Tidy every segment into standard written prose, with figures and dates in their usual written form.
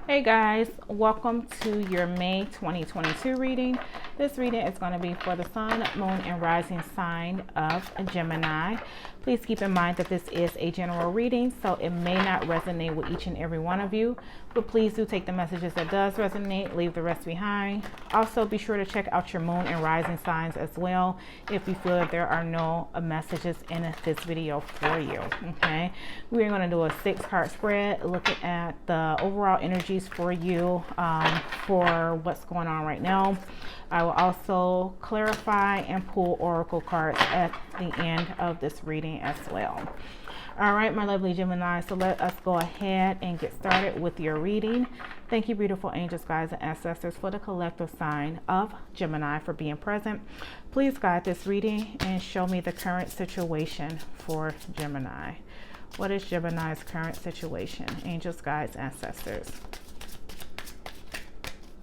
Hey guys, welcome to your May 2022 reading. This reading is going to be for the sun, moon, and rising sign of Gemini. Please keep in mind that this is a general reading, so it may not resonate with each and every one of you, but please do take the messages that does resonate, leave the rest behind. Also, be sure to check out your moon and rising signs as well if you feel that there are no messages in this video for you. Okay, we're going to do a 6-card spread looking at the overall energies for you for what's going on right now. I will also clarify and pull oracle cards at the end of this reading as well. All right, my lovely Gemini, so let us go ahead and get started with your reading. Thank you, beautiful angels, guides, and ancestors for the collective sign of Gemini for being present. Please guide this reading and show me the current situation for Gemini. What is Gemini's current situation? Angels, guides, ancestors.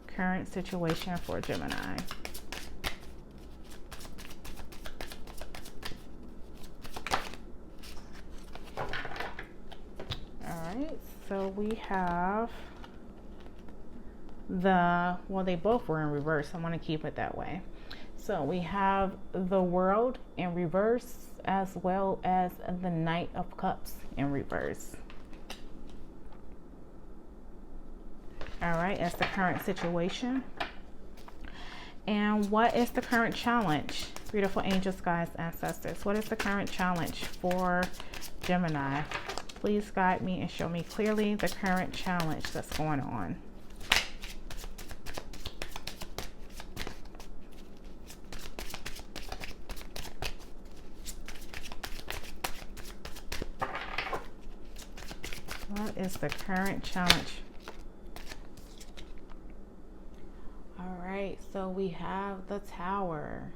Current situation for Gemini. Alright, so we have well, they both were in reverse. I'm going to keep it that way. So we have the World in reverse as well as the Knight of Cups in reverse. All right, that's the current situation. And what is the current challenge? Beautiful angels, guides, ancestors. What is the current challenge for Gemini? Please guide me and show me clearly the current challenge that's going on. What is the current challenge? All right, so we have the Tower.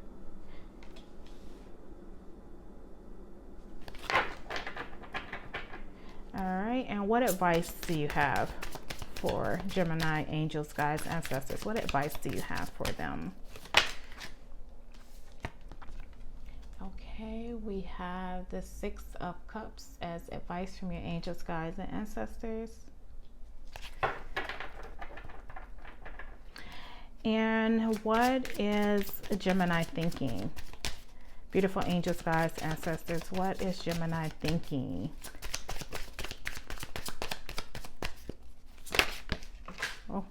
All right, and what advice do you have for Gemini, angels, guides, ancestors? What advice do you have for them? Okay, we have the 6 of Cups as advice from your angels, guides, and ancestors. And what is Gemini thinking? Beautiful angels, guides, ancestors. What is Gemini thinking? Oh.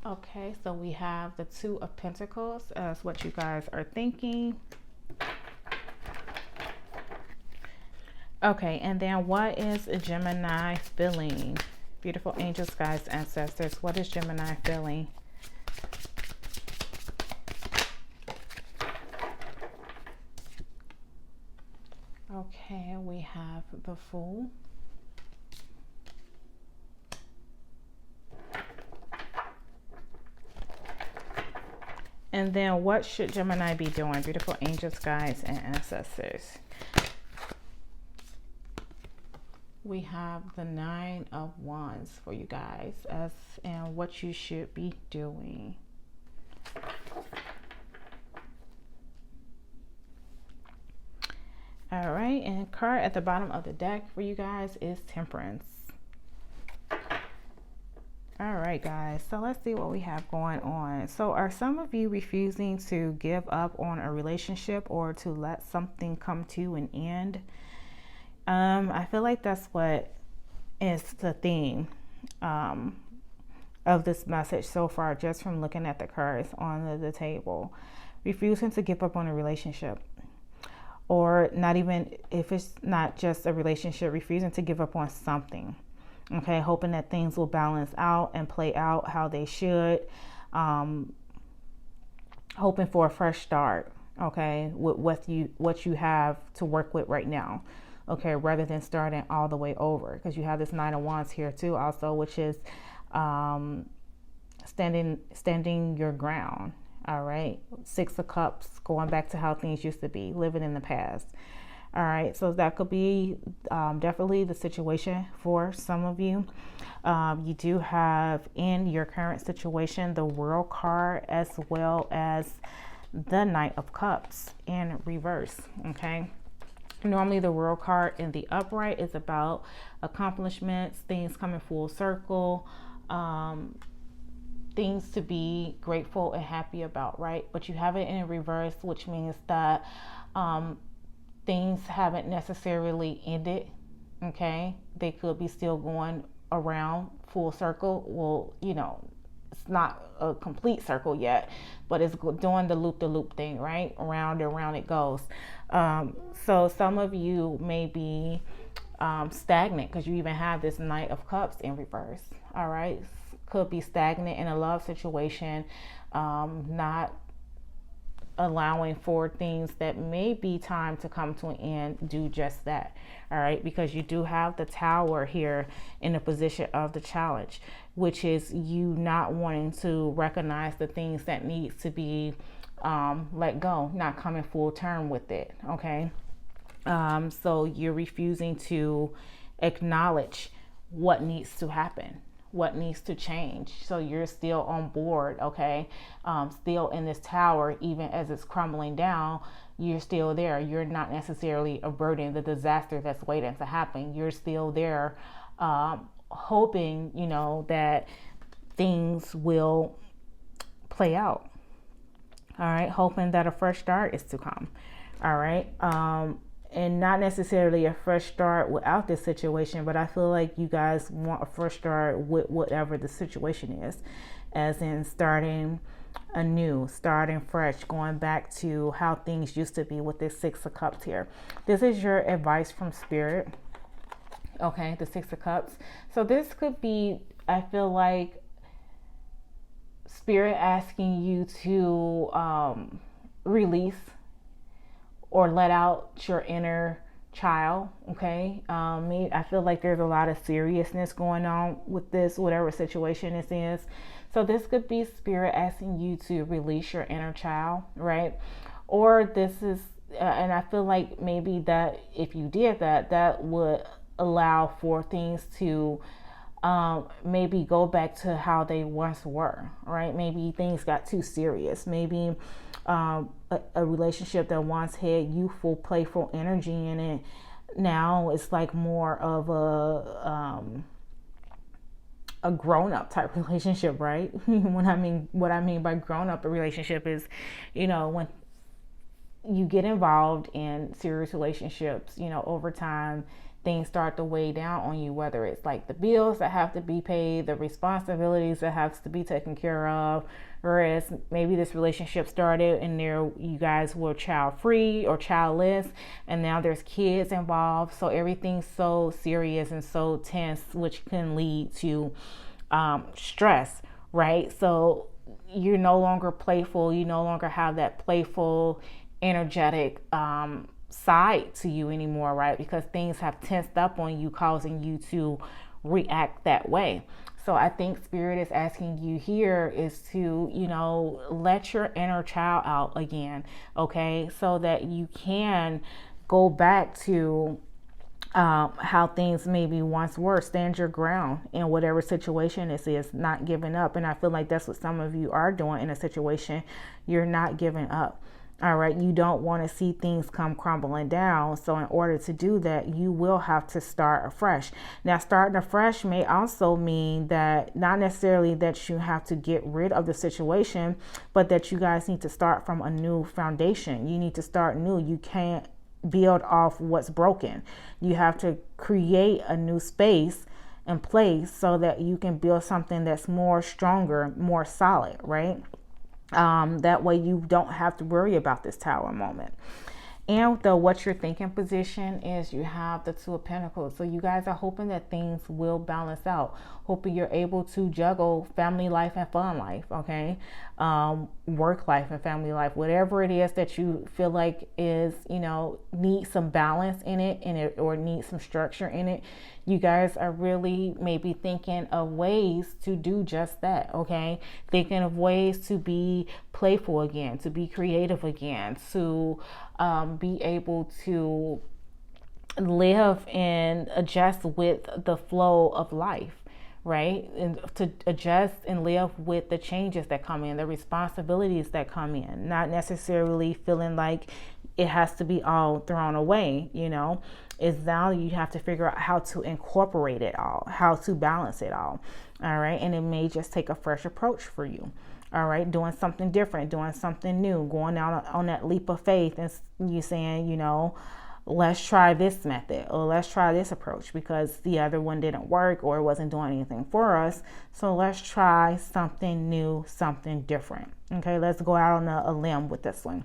Okay, so we have the 2 of Pentacles as what you guys are thinking. Okay, and then what is Gemini feeling? Beautiful angels, guides, ancestors. What is Gemini feeling? Okay, we have the Fool. And then what should Gemini be doing? Beautiful angels, guides, and ancestors. We have the 9 of Wands for you guys and what you should be doing. All right, and card at the bottom of the deck for you guys is Temperance. All right, guys, so let's see what we have going on. So are some of you refusing to give up on a relationship or to let something come to an end? I feel like that's what is the theme of this message so far, just from looking at the cards on the table. Refusing to give up on a relationship, or not even if it's not just a relationship, refusing to give up on something. Okay, hoping that things will balance out and play out how they should. Hoping for a fresh start. Okay, with what you have to work with right now. Okay, rather than starting all the way over, because you have this 9 of Wands here too also, which is standing your ground. All right, 6 of Cups, going back to how things used to be, living in the past. All right, so that could be definitely the situation for some of you. You do have in your current situation the World card as well as the Knight of Cups in reverse. Okay, Normally the World card in the upright is about accomplishments, things coming full circle, things to be grateful and happy about, right? But you have it in reverse, which means that things haven't necessarily ended, okay? They could be still going around full circle. Well, it's not a complete circle yet, but it's doing the loop thing, right? Around and around it goes. So some of you may be stagnant because you even have this Knight of Cups in reverse. All right, could be stagnant in a love situation, not allowing for things that may be time to come to an end do just that. All right, because you do have the Tower here in the position of the challenge, which is you not wanting to recognize the things that needs to be let go, not coming full term with it. Okay, so you're refusing to acknowledge what needs to happen, what needs to change. So you're still on board, okay? Still in this tower, even as it's crumbling down, you're still there. You're not necessarily averting the disaster that's waiting to happen. You're still there, hoping, that things will play out. All right, hoping that a fresh start is to come. All right. And not necessarily a fresh start without this situation, but I feel like you guys want a fresh start with whatever the situation is, as in starting anew, starting fresh, going back to how things used to be with this Six of Cups here. This is your advice from Spirit. Okay, the Six of Cups. So this could be, I feel like, Spirit asking you to release or let out your inner child, okay? I feel like there's a lot of seriousness going on with this, whatever situation this is. So this could be Spirit asking you to release your inner child, right? Or this is, and I feel like maybe that if you did that, that would allow for things to maybe go back to how they once were, right? Maybe things got too serious. Maybe a relationship that once had youthful, playful energy in it, now it's like more of a grown-up type relationship, right? What I mean by grown-up relationship is, when you get involved in serious relationships, over time, things start to weigh down on you, whether it's like the bills that have to be paid, the responsibilities that have to be taken care of. Whereas maybe this relationship started and you guys were child free or childless, and now there's kids involved. So everything's so serious and so tense, which can lead to stress, right? So you're no longer playful. You no longer have that playful, energetic side to you anymore, right? Because things have tensed up on you, causing you to react that way. So I think Spirit is asking you here is to, let your inner child out again, okay? So that you can go back to how things maybe once were. Stand your ground in whatever situation this is, not giving up. And I feel like that's what some of you are doing in a situation. You're not giving up. All right, you don't want to see things come crumbling down. So in order to do that, you will have to start afresh. Now, starting afresh may also mean that not necessarily that you have to get rid of the situation, but that you guys need to start from a new foundation. You need to start new. You can't build off what's broken. You have to create a new space and place so that you can build something that's more stronger, more solid, right? That way you don't have to worry about this Tower moment. And the what you're thinking position is you have the Two of Pentacles. So you guys are hoping that things will balance out. Hoping you're able to juggle family life and fun life, okay? Work life and family life. Whatever it is that you feel like is, needs some balance in it, or needs some structure in it. You guys are really maybe thinking of ways to do just that, okay? Thinking of ways to be playful again, to be creative again, to be able to live and adjust with the flow of life, right? And to adjust and live with the changes that come in, the responsibilities that come in, not necessarily feeling like it has to be all thrown away, you know. Is now you have to figure out how to incorporate it all, how to balance it all right? And it may just take a fresh approach for you, all right? Doing something different, doing something new, going out on that leap of faith, and you saying, you know, let's try this method, or let's try this approach because the other one didn't work or it wasn't doing anything for us. So let's try something new, something different. Okay, let's go out on a limb with this one.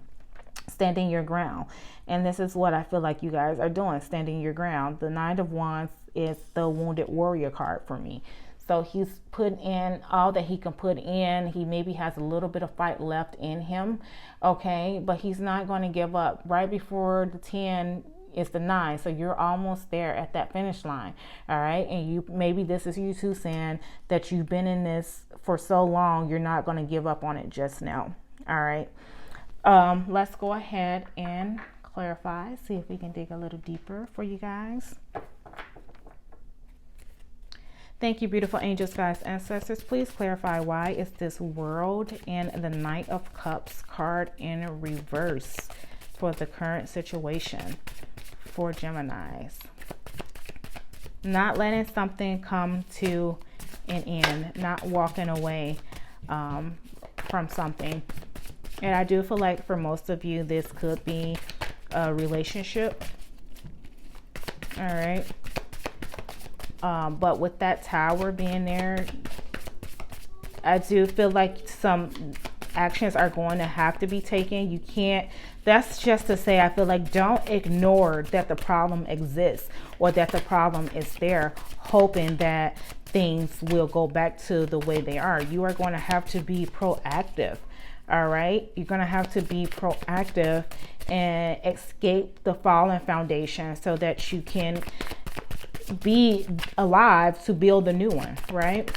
Standing your ground. And this is what I feel like you guys are doing, standing your ground. The Nine of Wands is the Wounded Warrior card for me. So he's putting in all that he can put in. He maybe has a little bit of fight left in him, okay? But he's not going to give up. Right before the 10 is the 9. So you're almost there at that finish line, all right? And you, maybe this is you too saying that you've been in this for so long, you're not going to give up on it just now, all right? Let's go ahead and clarify, see if we can dig a little deeper for you guys. Thank you, beautiful angels, guides, ancestors. Please clarify, why is this World and the Knight of Cups card in reverse for the current situation for Geminis? Not letting something come to an end, not walking away from something. And I do feel like for most of you, this could be a relationship. All right. But with that Tower being there, I do feel like some actions are going to have to be taken. You can't, that's just to say, I feel like don't ignore that the problem exists or that the problem is there, hoping that things will go back to the way they are. You are going to have to be proactive. All right, you're going to have to be proactive and escape the fallen foundation so that you can be alive to build a new one, right?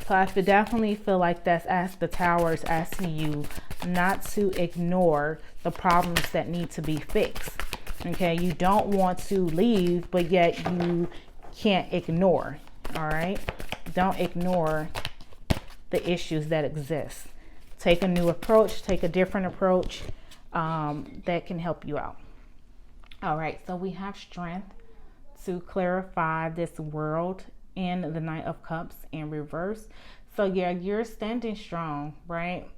So I definitely feel like that's as the Tower is asking you not to ignore the problems that need to be fixed. Okay, you don't want to leave, but yet you can't ignore. All right, don't ignore the issues that exist. Take a new approach, take a different approach that can help you out. All right, so we have strength to clarify this World and the Knight of Cups in reverse. So yeah, you're standing strong, right?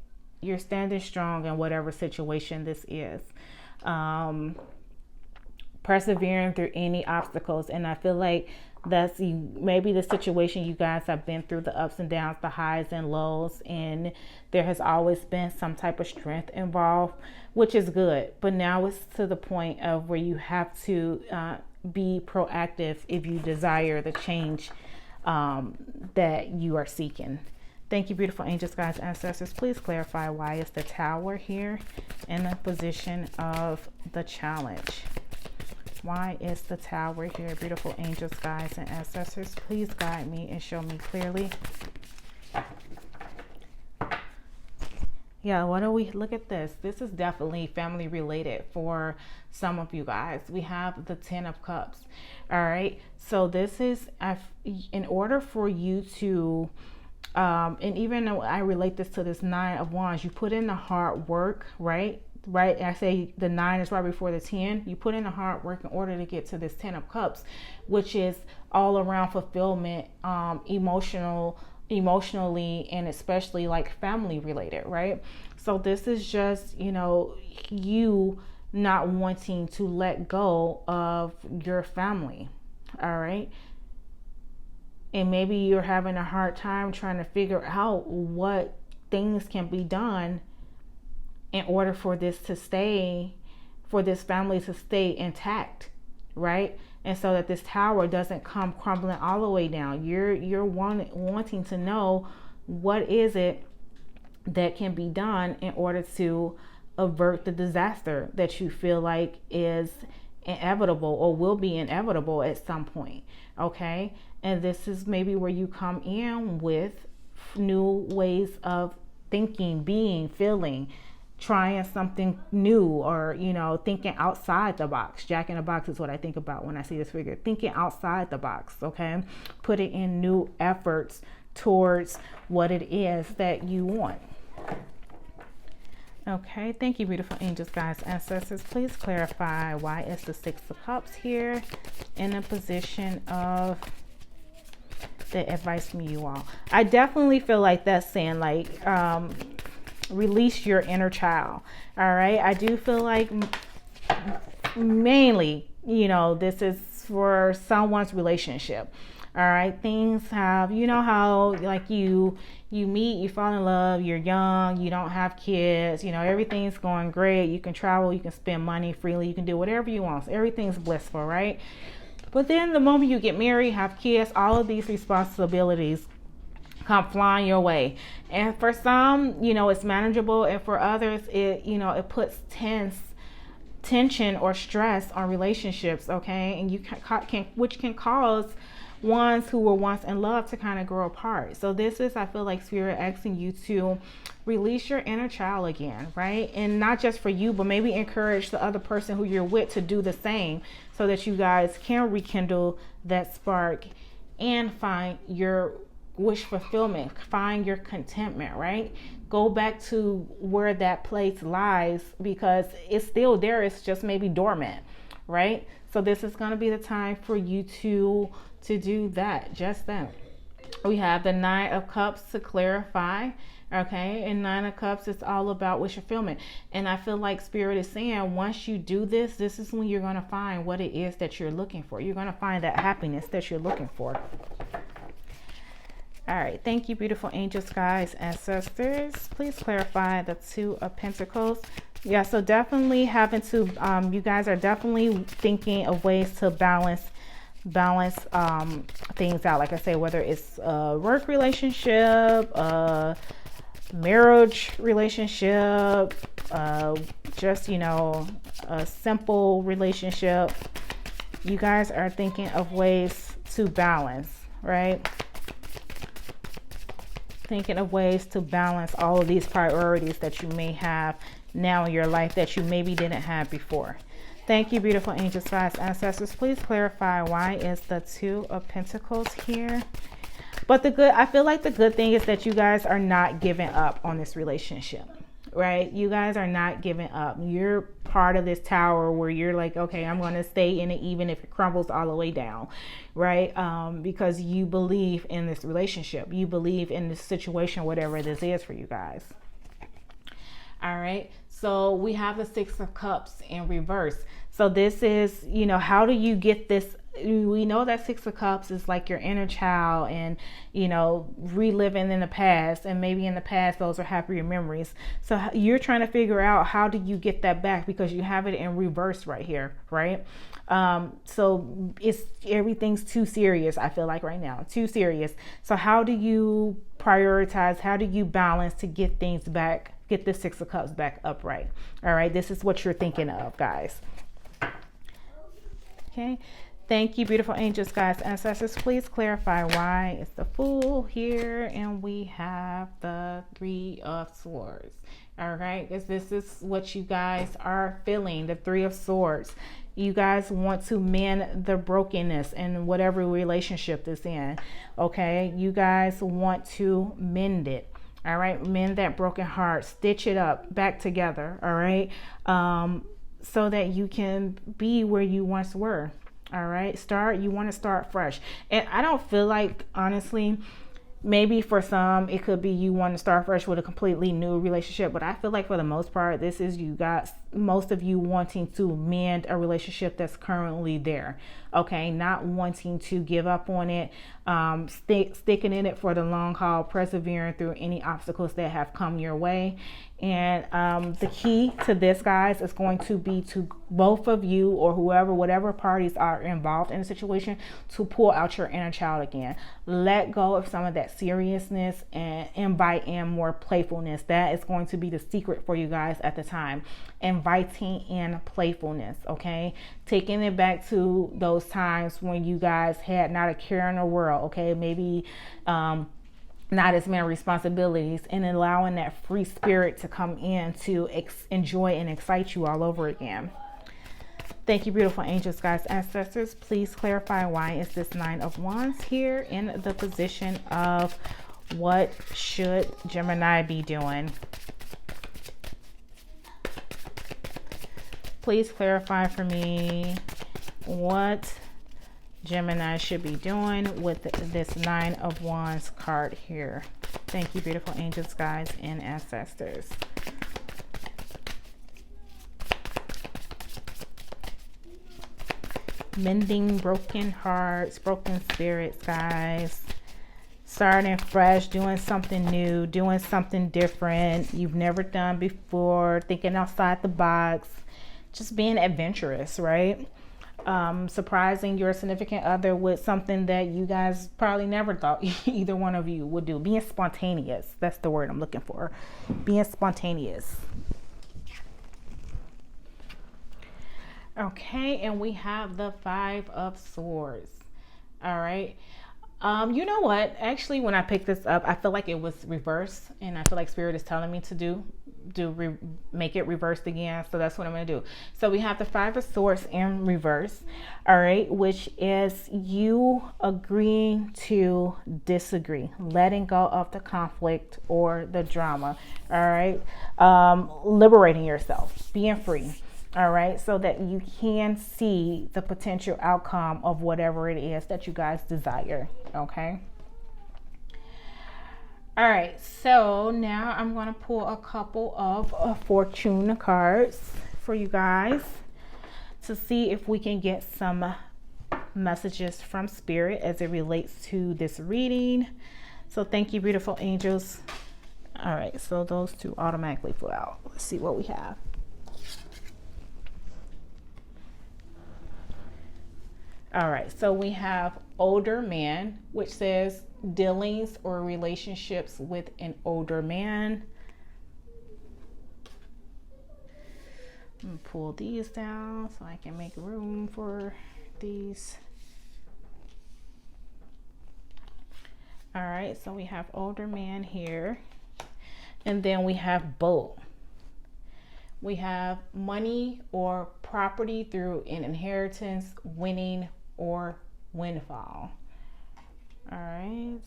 You're standing strong in whatever situation this is. Persevering through any obstacles. And I feel like that's maybe the situation you guys have been through, the ups and downs, the highs and lows, and there has always been some type of strength involved, which is good. But now it's to the point of where you have to be proactive if you desire the change that you are seeking. Thank you, beautiful angels, guides, ancestors. Please clarify, why is the Tower here in the position of the challenge? Why is the Tower here, beautiful angels, guides, and ancestors? Please guide me and show me clearly. Yeah, what do we look at this? This is definitely family related for some of you guys. We have the 10 of Cups. All right. So this is in order for you to and even though I relate this to this 9 of Wands, you put in the hard work, right? Right, I say the 9 is right before the 10. You put in the hard work in order to get to this 10 of Cups, which is all around fulfillment, emotionally, and especially like family related, right? So this is just, you know, you not wanting to let go of your family, all right? And maybe you're having a hard time trying to figure out what things can be done in order for this to stay, for this family to stay intact, right? And so that this Tower doesn't come crumbling all the way down. You're wanting to know what is it that can be done in order to avert the disaster that you feel like is inevitable or will be inevitable at some point, okay? And this is maybe where you come in with new ways of thinking, being, feeling, trying something new, or, you know, thinking outside the box. Jack in the box is what I think about when I see this figure. Thinking outside the box, okay? Putting in new efforts towards what it is that you want. Okay, thank you, beautiful angels, guides, ancestors. Please clarify why is the Six of Cups here in a position of the advice from you all. I definitely feel like that's saying, like, release your inner child. All right, I do feel like mainly, you know, this is for someone's relationship. All right, things have, you know how like you meet, you fall in love, you're young, you don't have kids, you know, everything's going great, you can travel, you can spend money freely, you can do whatever you want, so everything's blissful, right? But then the moment you get married, have kids, all of these responsibilities come flying your way. And for some, you know, it's manageable, and for others, it, you know, it puts tension or stress on relationships, okay? And you can which can cause ones who were once in love to kind of grow apart. So this is, I feel like, Spirit asking you to release your inner child again, right? And not just for you, but maybe encourage the other person who you're with to do the same, so that you guys can rekindle that spark and find your wish fulfillment, find your contentment, right? Go back to where that place lies, because it's still there, it's just maybe dormant, right? So this is going to be the time for you to do that, just that. We have the Nine of Cups to clarify, okay? And Nine of Cups is all about wish fulfillment. And I feel like Spirit is saying, once you do this, this is when you're going to find what it is that you're looking for. You're going to find that happiness that you're looking for. All right, thank you, beautiful angels, guides, ancestors. Please clarify the Two of Pentacles. Yeah, so definitely having to, you guys are definitely thinking of ways to balance things out. Like I say, whether it's a work relationship, a marriage relationship, just, you know, a simple relationship. You guys are thinking of ways to balance, right? Thinking of ways to balance all of these priorities that you may have now in your life that you maybe didn't have before. Thank you, beautiful angels, guides, ancestors. Please clarify why is the Two of Pentacles here. But I feel like the good thing is that you guys are not giving up on this relationship, right? You guys are not giving up. You're part of this tower where you're like, okay, I'm going to stay in it even if it crumbles all the way down, right? Because you believe in this relationship. You believe in this situation, whatever this is for you guys. All right. So we have the Six of Cups in reverse. So this is, you know, how do you get this? We know that Six of Cups is like your inner child and, you know, reliving in the past, and maybe in the past those are happier memories. So you're trying to figure out, how do you get that back, because you have it in reverse right here, right? So everything's too serious, I feel like right now, too serious. So how do you prioritize? How do you balance to get things back, get the Six of Cups back upright? All right, this is what you're thinking of, guys. Okay. Thank you, beautiful angels, guides, ancestors. Please clarify why it's the Fool here and we have the Three of Swords. All right, because this is what you guys are feeling, the Three of Swords. You guys want to mend the brokenness in whatever relationship this in. Okay, you guys want to mend it. All right, mend that broken heart, stitch it up back together. All right, so that you can be where you once were. All right, you want to start fresh. And I don't feel like, honestly, maybe for some it could be you want to start fresh with a completely new relationship, but I feel like for the most part this is you guys, most of you wanting to mend a relationship that's currently there. Okay, not wanting to give up on it, sticking in it for the long haul, persevering through any obstacles that have come your way. And the key to this, guys, is going to be to both of you, or whoever, whatever parties are involved in the situation, to pull out your inner child again. Let go of some of that seriousness and invite in more playfulness. That is going to be the secret for you guys at the time. Inviting in playfulness, okay? Taking it back to those times when you guys had not a care in the world, okay? Maybe not as many responsibilities, and allowing that free spirit to come in to enjoy and excite you all over again. Thank you, beautiful angels, guides, ancestors. Please clarify, why is this Nine of Wands here in the position of what should Gemini be doing? Please clarify for me what Gemini should be doing with this Nine of Wands card here. Thank you, beautiful angels, guides, and ancestors. Mending broken hearts, broken spirits, guys. Starting fresh, doing something new, doing something different you've never done before, thinking outside the box, just being adventurous, right? Surprising your significant other with something that you guys probably never thought either one of you would do. Being spontaneous. That's the word I'm looking for. Being spontaneous. Okay, and we have the Five of Swords. All right. You know what? Actually, when I picked this up, I feel like it was reversed, and I feel like Spirit is telling me to make it reversed again. So that's what I'm going to do. So we have the Five of Swords in reverse. All right, which is you agreeing to disagree, letting go of the conflict or the drama. All right, liberating yourself, being free. All right, so that you can see the potential outcome of whatever it is that you guys desire. Okay. All right, so now I'm going to pull a couple of fortune cards for you guys to see if we can get some messages from Spirit as it relates to this reading. So thank you, beautiful angels. All right, so those two automatically flew out. Let's see what we have. All right, so we have older man, which says dealings or relationships with an older man. I'm gonna pull these down so I can make room for these. All right, so we have older man here, and then we have boat. We have money or property through an inheritance, winning, or windfall. All right.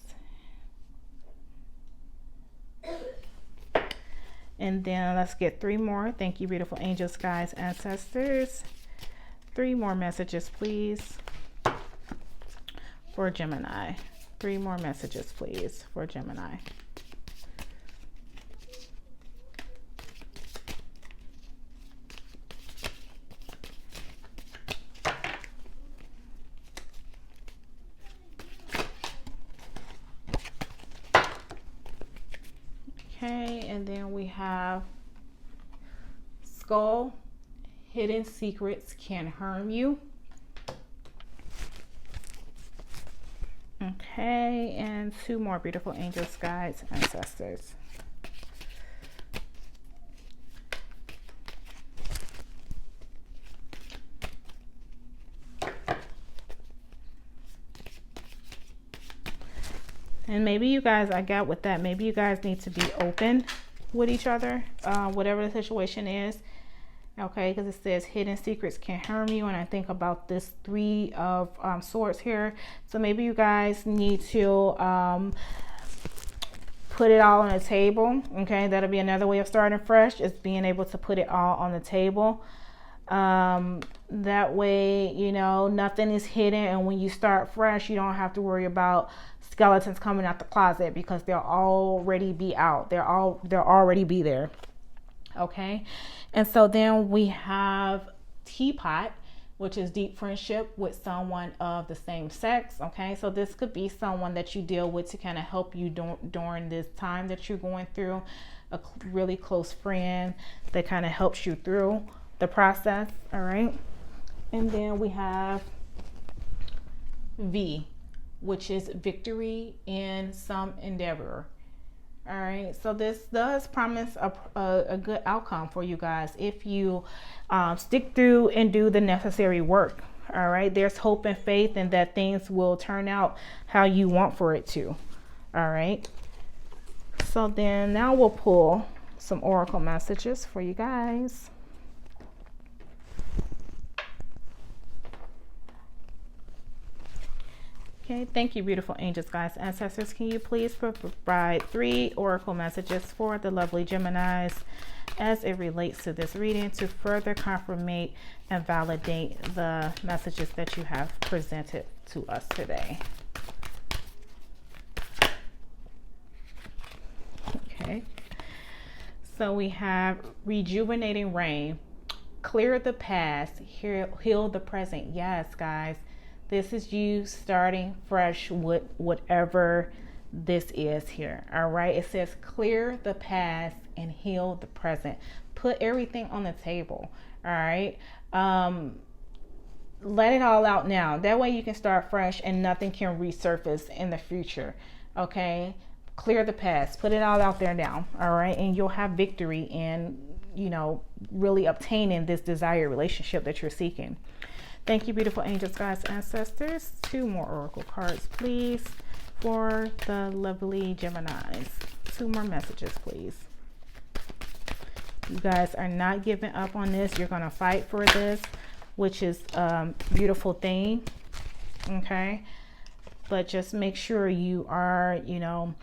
And then let's get three more. Thank you, beautiful angels, guides, ancestors. Three more messages, please, for Gemini. Three more messages, please, for Gemini. Okay, and then we have skull. Hidden secrets can harm you. Okay, and two more beautiful angels, guides, ancestors. And maybe you guys, I got with that, maybe you guys need to be open with each other, whatever the situation is. Okay, because it says hidden secrets can harm you, and I think about this Three of Swords here. So maybe you guys need to put it all on the table. Okay, that'll be another way of starting fresh, is being able to put it all on the table. That way, you know, nothing is hidden, and when you start fresh, you don't have to worry about skeletons coming out the closet, because they'll already be out. They'll already be there. Okay, and so then we have teapot, which is deep friendship with someone of the same sex. Okay, so this could be someone that you deal with to kind of help you during this time that you're going through, a really close friend that kind of helps you through the process. All right, and then we have V, which is victory in some endeavor. All right, so this does promise a good outcome for you guys if you stick through and do the necessary work. All right, there's hope and faith, and that things will turn out how you want for it to. All right, So then now we'll pull some oracle messages for you guys. Okay, thank you, beautiful angels, guys, ancestors. Can you please provide 3 oracle messages for the lovely Geminis as it relates to this reading to further confirm and validate the messages that you have presented to us today? Okay, so we have rejuvenating rain, clear the past, heal the present. Yes, guys. This is you starting fresh with whatever this is here. All right. It says clear the past and heal the present. Put everything on the table. All right. Let it all out now. That way you can start fresh and nothing can resurface in the future. Okay. Clear the past. Put it all out there now. All right. And you'll have victory in, you know, really obtaining this desired relationship that you're seeking. Thank you, beautiful angels, guys, ancestors. 2 more oracle cards, please, for the lovely Geminis. 2 more messages, please. You guys are not giving up on this. You're going to fight for this, which is a beautiful thing. Okay. But just make sure you are, you know,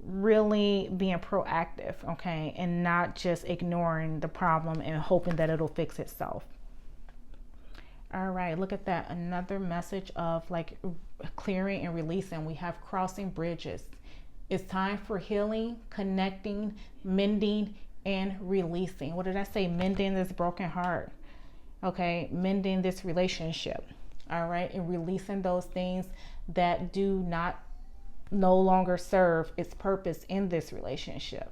really being proactive. Okay. And not just ignoring the problem and hoping that it'll fix itself. All right, look at that. Another message of like clearing and releasing. We have crossing bridges. It's time for healing, connecting, mending, and releasing. What did I say? Mending this broken heart. Okay, mending this relationship. All right, and releasing those things that do not no longer serve its purpose in this relationship.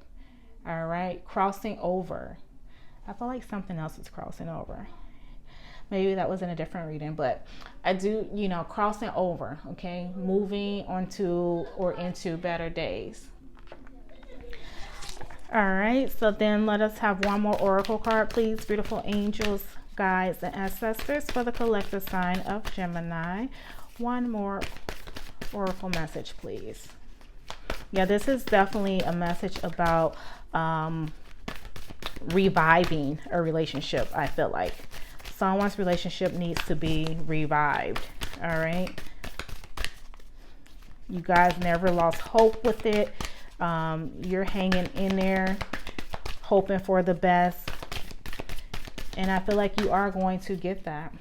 All right, crossing over. I feel like something else is crossing over. Maybe that was in a different reading, but I do, you know, crossing over, okay, moving onto or into better days. All right, so then let us have 1 more oracle card, please, beautiful angels, guides, and ancestors for the collective sign of Gemini. 1 more oracle message, please. Yeah, this is definitely a message about reviving a relationship, I feel like. Someone's relationship needs to be revived. All right. You guys never lost hope with it. You're hanging in there, hoping for the best. And I feel like you are going to get that.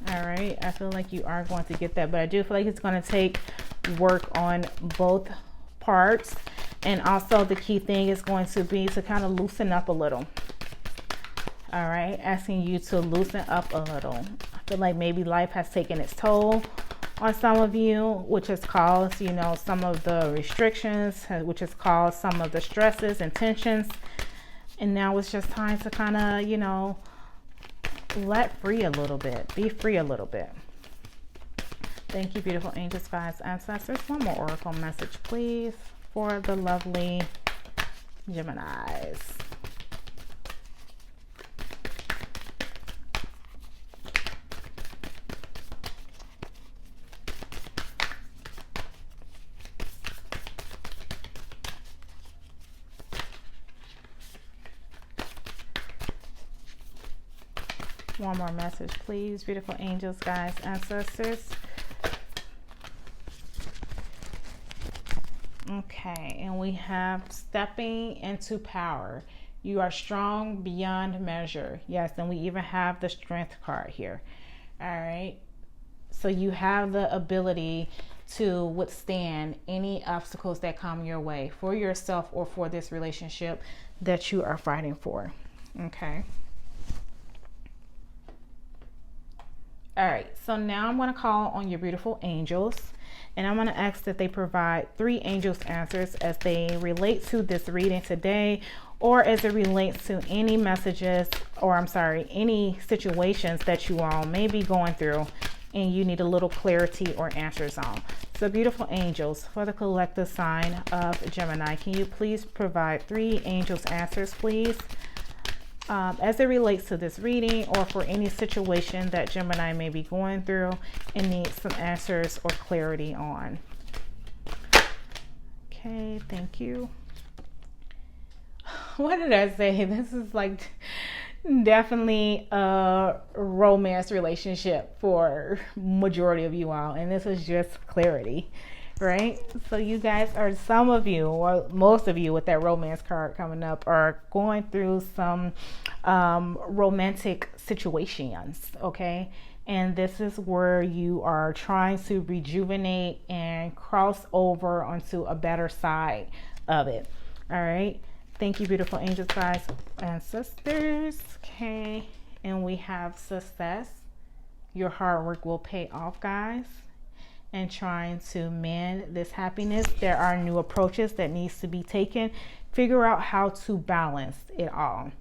All right. I feel like you are going to get that. But I do feel like it's going to take work on both parts. And also the key thing is going to be to kind of loosen up a little. All right, asking you to loosen up a little. I feel like maybe life has taken its toll on some of you, which has caused, you know, some of the restrictions, which has caused some of the stresses and tensions. And now it's just time to kind of, you know, let free a little bit, be free a little bit. Thank you, beautiful angels, guides, ancestors. 1 more oracle message, please, for the lovely Geminis. One more message, please, beautiful angels, guides, ancestors. Okay, and we have stepping into power. You are strong beyond measure. Yes, and we even have the strength card here. All right, so you have the ability to withstand any obstacles that come your way for yourself or for this relationship that you are fighting for. Okay. All right, so now I'm going to call on your beautiful angels, and I'm going to ask that they provide 3 angels answers as they relate to this reading today, or as it relates to any messages, or I'm sorry, any situations that you all may be going through and you need a little clarity or answers on. So beautiful angels, for the collective sign of Gemini, can you please provide 3 angels answers, please? As it relates to this reading or for any situation that Gemini may be going through and needs some answers or clarity on. Okay, thank you. What did I say? This is like definitely a romance relationship for majority of you all, and this is just clarity, right? So you guys are, some of you or most of you with that romance card coming up are going through some romantic situations, okay? And this is where you are trying to rejuvenate and cross over onto a better side of it. All right. Thank you, beautiful angels, guys, and sisters. Okay. And we have success. Your hard work will pay off, guys. And trying to mend this happiness. There are new approaches that needs to be taken. Figure out how to balance it all.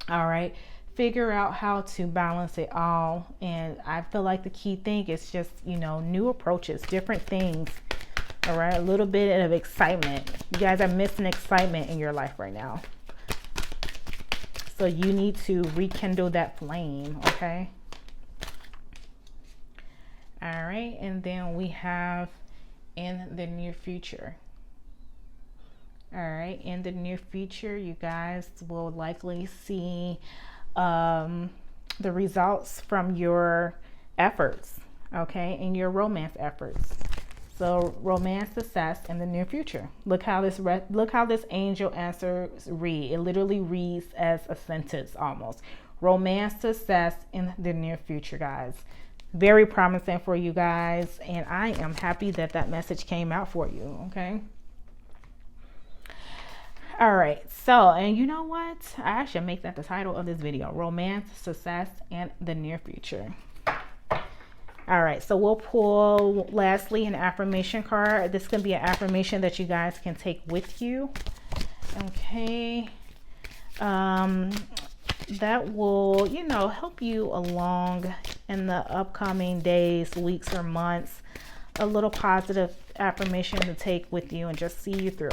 All right. Figure out how to balance it all. And I feel like the key thing is just, you know, new approaches, different things. All right, a little bit of excitement. You guys are missing excitement in your life right now. So you need to rekindle that flame, okay? All right, and then we have in the near future. All right, in the near future, you guys will likely see the results from your efforts, okay, in your romance efforts. So romance success in the near future. Look how this angel answer read. It literally reads as a sentence almost. Romance success in the near future, guys. Very promising for you guys, and I am happy that that message came out for you. Okay. All right. So, and you know what? I should make that the title of this video: Romance success in the near future. All right, so we'll pull lastly an affirmation card. This can be an affirmation that you guys can take with you. Okay. That will, you know, help you along in the upcoming days, weeks, or months. A little positive affirmation to take with you and just see you through.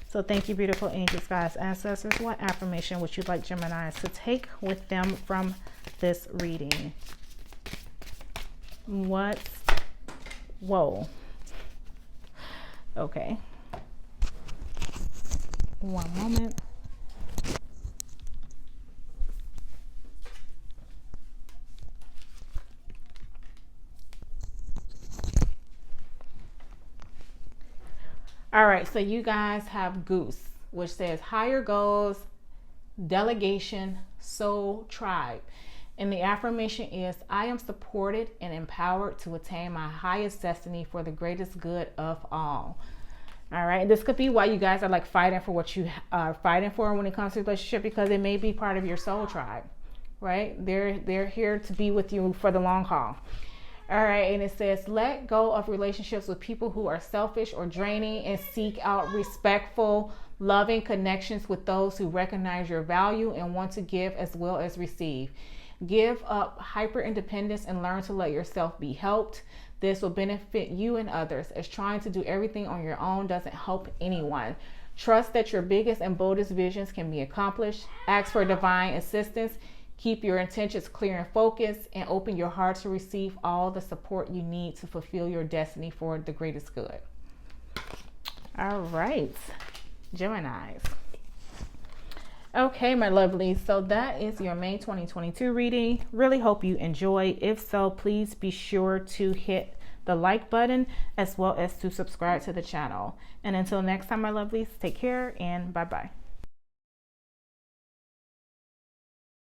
So thank you, beautiful angels, guys, ancestors. What affirmation would you like Geminis to take with them from this reading? What? Whoa. Okay. One moment. All right, so you guys have Goose, which says higher goals, delegation, soul, tribe. And the affirmation is, I am supported and empowered to attain my highest destiny for the greatest good of all. All right. This could be why you guys are like fighting for what you are fighting for when it comes to relationship, because it may be part of your soul tribe, right? They're here to be with you for the long haul. All right. And it says, let go of relationships with people who are selfish or draining and seek out respectful, loving connections with those who recognize your value and want to give as well as receive. Give up hyper independence and learn to let yourself be helped. This will benefit you and others, as trying to do everything on your own doesn't help anyone. Trust that your biggest and boldest visions can be accomplished. Ask for divine assistance. Keep your intentions clear and focused, and open your heart to receive all the support you need to fulfill your destiny for the greatest good. All right, Geminis. Okay, my lovelies, so that is your May 2022 reading. Really hope you enjoy. If so, please be sure to hit the like button as well as to subscribe to the channel. And until next time, my lovelies, take care and bye-bye.